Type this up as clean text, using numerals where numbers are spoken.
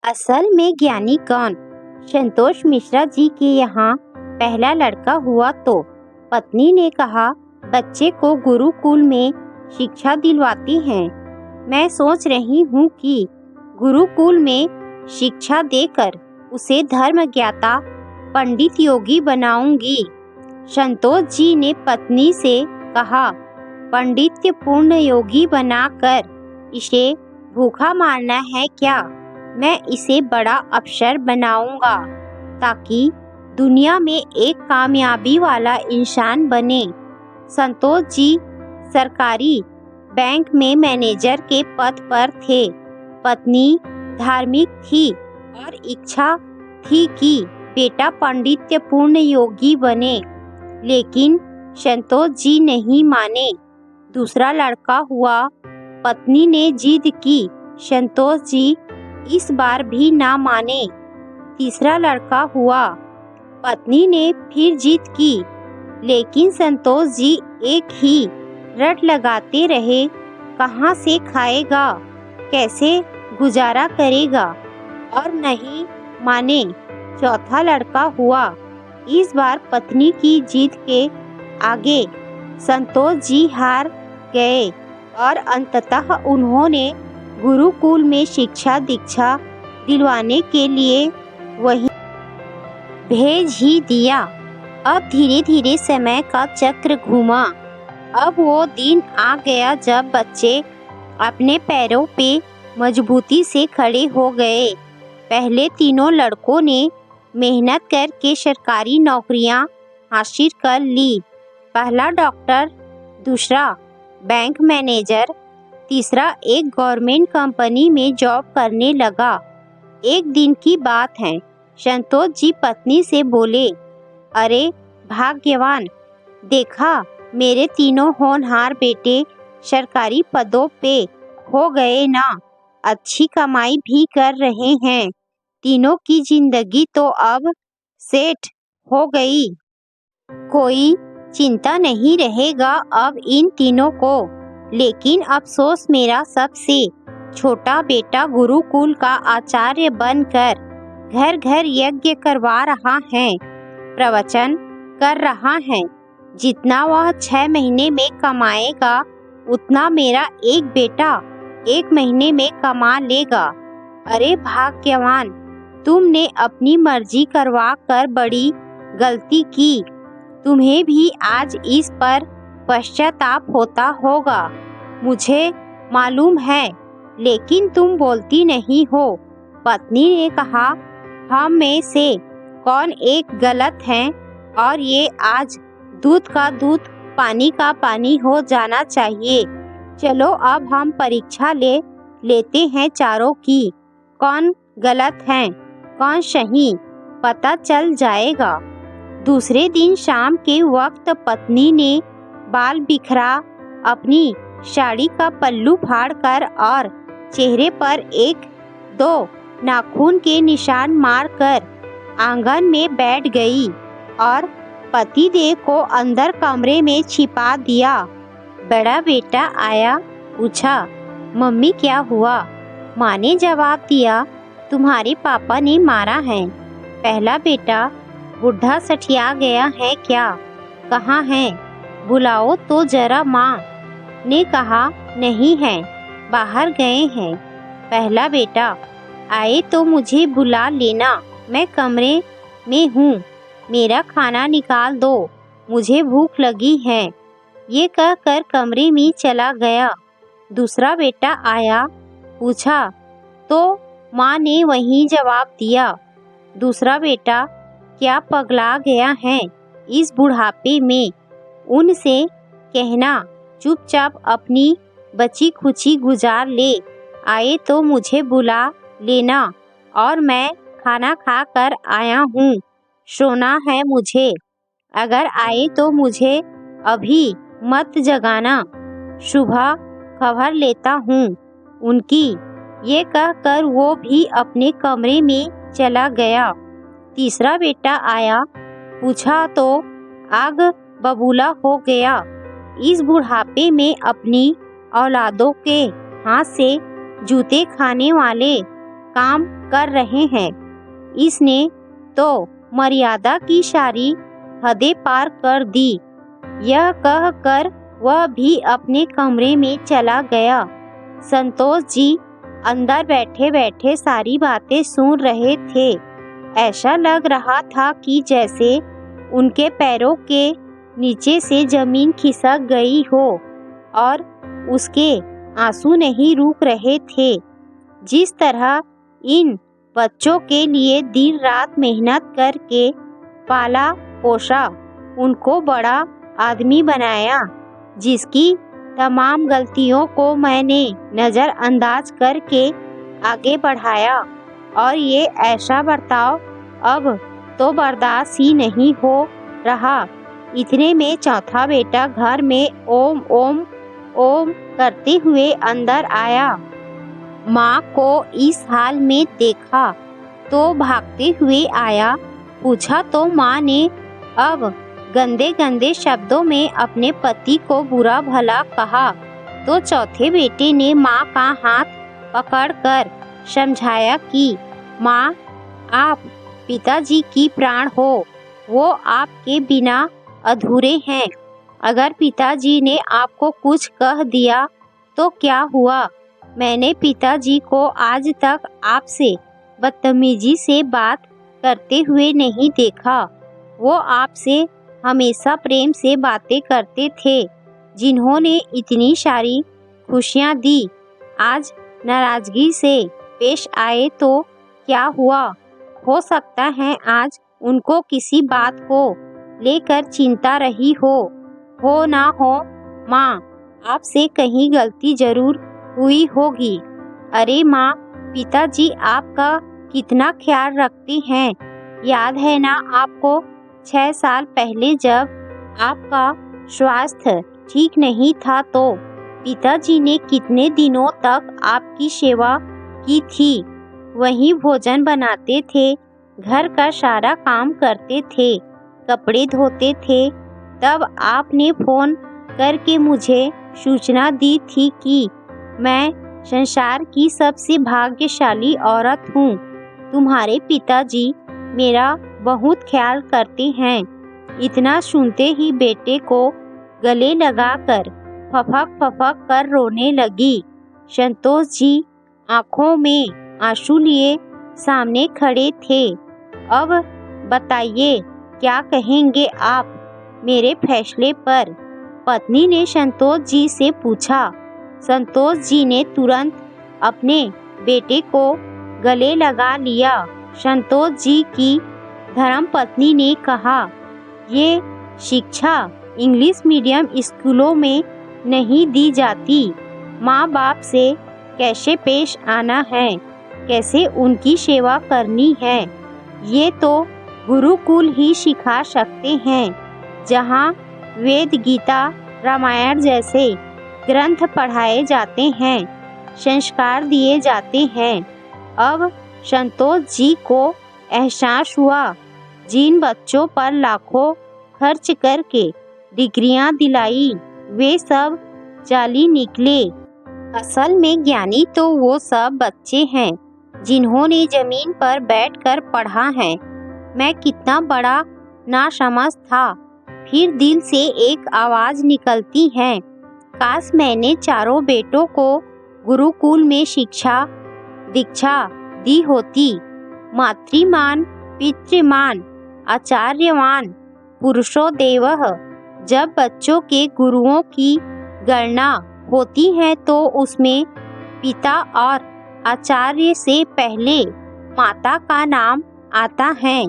असल में ज्ञानी कौन? संतोष मिश्रा जी के यहाँ पहला लड़का हुआ तो पत्नी ने कहा, बच्चे को गुरुकुल में शिक्षा दिलवाती हैं। मैं सोच रही हूँ कि गुरुकुल में शिक्षा देकर उसे धर्म ज्ञाता पंडित योगी बनाऊंगी। संतोष जी ने पत्नी से कहा, पंडित्य पूर्ण योगी बनाकर इसे भूखा मारना है क्या? मैं इसे बड़ा अफसर बनाऊंगा ताकि दुनिया में एक कामयाबी वाला इंसान बने। संतोष जी सरकारी बैंक में मैनेजर के पद पर थे। पत्नी धार्मिक थी और इच्छा थी कि बेटा पंडित्य पूर्ण योगी बने, लेकिन संतोष जी नहीं माने। दूसरा लड़का हुआ। पत्नी ने जिद की, संतोष जी इस बार भी ना माने। तीसरा लड़का हुआ। पत्नी ने फिर जिद की, लेकिन संतोष जी एक ही रट लगाते रहे। कहाँ से खाएगा, कैसे गुजारा करेगा, और नहीं माने। चौथा लड़का हुआ। इस बार पत्नी की जिद के आगे संतोष जी हार गए और अंततः उन्होंने गुरुकुल में शिक्षा दीक्षा दिलवाने के लिए वहीं भेज ही दिया। अब धीरे धीरे समय का चक्र घूमा। अब वो दिन आ गया जब बच्चे अपने पैरों पे मजबूती से खड़े हो गए। पहले तीनों लड़कों ने मेहनत करके सरकारी नौकरियां हासिल कर ली। पहला डॉक्टर, दूसरा बैंक मैनेजर, तीसरा एक गवर्नमेंट कंपनी में जॉब करने लगा। एक दिन की बात है, संतोष जी पत्नी से बोले, अरे भाग्यवान, देखा मेरे तीनों होनहार बेटे सरकारी पदों पे हो गए ना, अच्छी कमाई भी कर रहे हैं। तीनों की जिंदगी तो अब सेट हो गई। कोई चिंता नहीं रहेगा अब इन तीनों को। लेकिन अफसोस, मेरा सबसे छोटा बेटा गुरुकुल का आचार्य बनकर घर घर यज्ञ करवा रहा है, प्रवचन कर रहा है। जितना वह 6 महीने में कमाएगा उतना मेरा एक बेटा 1 महीने में कमा लेगा। अरे भाग्यवान, तुमने अपनी मर्जी करवा कर बड़ी गलती की। तुम्हें भी आज इस पर पश्चाताप होता होगा, मुझे मालूम है, लेकिन तुम बोलती नहीं हो। पत्नी ने कहा, हम में से कौन एक गलत है, और ये आज दूध का दूध पानी का पानी हो जाना चाहिए। चलो अब हम परीक्षा लेते हैं चारों की, कौन गलत है कौन सही, पता चल जाएगा। दूसरे दिन शाम के वक्त पत्नी ने बाल बिखरा, अपनी साड़ी का पल्लू फाड़कर और चेहरे पर 1-2 नाखून के निशान मारकर आंगन में बैठ गई और पतिदेव को अंदर कमरे में छिपा दिया। बड़ा बेटा आया, पूछा, मम्मी क्या हुआ? माँ ने जवाब दिया, तुम्हारे पापा ने मारा है। पहला बेटा, बुढ़ा सठिया गया है क्या? कहाँ है? बुलाओ तो जरा। माँ ने कहा, नहीं है, बाहर गए हैं। पहला बेटा, आए तो मुझे बुला लेना, मैं कमरे में हूँ, मेरा खाना निकाल दो, मुझे भूख लगी है। ये कहकर कमरे में चला गया। दूसरा बेटा आया, पूछा तो माँ ने वही जवाब दिया। दूसरा बेटा, क्या पगला गया है इस बुढ़ापे में? उनसे कहना चुपचाप अपनी बची खुची गुजार ले, आए तो मुझे बुला लेना, और मैं खाना खा कर आया हूँ, सोना है मुझे। अगर आए तो मुझे अभी मत जगाना, सुबह खबर लेता हूँ उनकी। ये कहकर वो भी अपने कमरे में चला गया। तीसरा बेटा आया, पूछा तो आग बबूला हो गया। इस बुढ़ापे में अपनी औलादों के हाथ से जूते खाने वाले काम कर रहे हैं। इसने तो मर्यादा की सारी हदें पार कर दी। यह कहकर वह भी अपने कमरे में चला गया। संतोष जी अंदर बैठे बैठे सारी बातें सुन रहे थे। ऐसा लग रहा था कि जैसे उनके पैरों के नीचे से जमीन खिसक गई हो और उसके आंसू नहीं रुक रहे थे। जिस तरह इन बच्चों के लिए दिन रात मेहनत करके पाला पोसा, उनको बड़ा आदमी बनाया, जिसकी तमाम गलतियों को मैंने नज़रअंदाज करके आगे बढ़ाया, और ये ऐसा बर्ताव अब तो बर्दाश्त ही नहीं हो रहा। इतने में चौथा बेटा घर में ओम ओम ओम करते हुए अंदर आया। माँ को इस हाल में देखा तो भागते हुए आया। पूछा तो माँ ने अब गंदे गंदे शब्दों में अपने पति को बुरा भला कहा। तो चौथे बेटे ने माँ का हाथ पकड़कर समझाया कि माँ, आप पिताजी की प्राण हो, वो आपके बिना अधूरे हैं। अगर पिताजी ने आपको कुछ कह दिया तो क्या हुआ? मैंने पिताजी को आज तक आपसे बदतमीजी से बात करते हुए नहीं देखा। वो आपसे हमेशा प्रेम से बातें करते थे। जिन्होंने इतनी सारी खुशियाँ दी, आज नाराजगी से पेश आए तो क्या हुआ? हो सकता है आज उनको किसी बात को लेकर चिंता रही हो ना हो। माँ, आपसे कहीं गलती जरूर हुई होगी। अरे माँ, पिताजी आपका कितना ख्याल रखते हैं। याद है ना आपको 6 साल पहले जब आपका स्वास्थ्य ठीक नहीं था तो पिताजी ने कितने दिनों तक आपकी सेवा की थी। वहीं भोजन बनाते थे, घर का सारा काम करते थे, कपड़े धोते थे। तब आपने फोन करके मुझे सूचना दी थी कि मैं संसार की सबसे भाग्यशाली औरत हूँ। तुम्हारे पिताजी मेरा बहुत ख्याल करते हैं। इतना सुनते ही बेटे को गले लगाकर फपक फपक कर रोने लगी। संतोष जी आंखों में आंसू लिए सामने खड़े थे। अब बताइए, क्या कहेंगे आप मेरे फैसले पर? पत्नी ने संतोष जी से पूछा। संतोष जी ने तुरंत अपने बेटे को गले लगा लिया। संतोष जी की धर्मपत्नी ने कहा, ये शिक्षा इंग्लिश मीडियम स्कूलों में नहीं दी जाती। माँ बाप से कैसे पेश आना है, कैसे उनकी सेवा करनी है, ये तो गुरुकुल ही सिखा सकते हैं, जहाँ वेद, गीता, रामायण जैसे ग्रंथ पढ़ाए जाते हैं, संस्कार दिए जाते हैं। अब संतोष जी को एहसास हुआ, जिन बच्चों पर लाखों खर्च करके डिग्रियां दिलाई, वे सब जाली निकले। असल में ज्ञानी तो वो सब बच्चे हैं जिन्होंने जमीन पर बैठकर पढ़ा है। मैं कितना बड़ा नासमझ था। फिर दिल से एक आवाज़ निकलती है, काश मैंने चारों बेटों को गुरुकुल में शिक्षा दीक्षा दी होती। मातृमान, पितृमान, आचार्यवान पुरुषो देवः। जब बच्चों के गुरुओं की गणना होती है तो उसमें पिता और आचार्य से पहले माता का नाम आता है।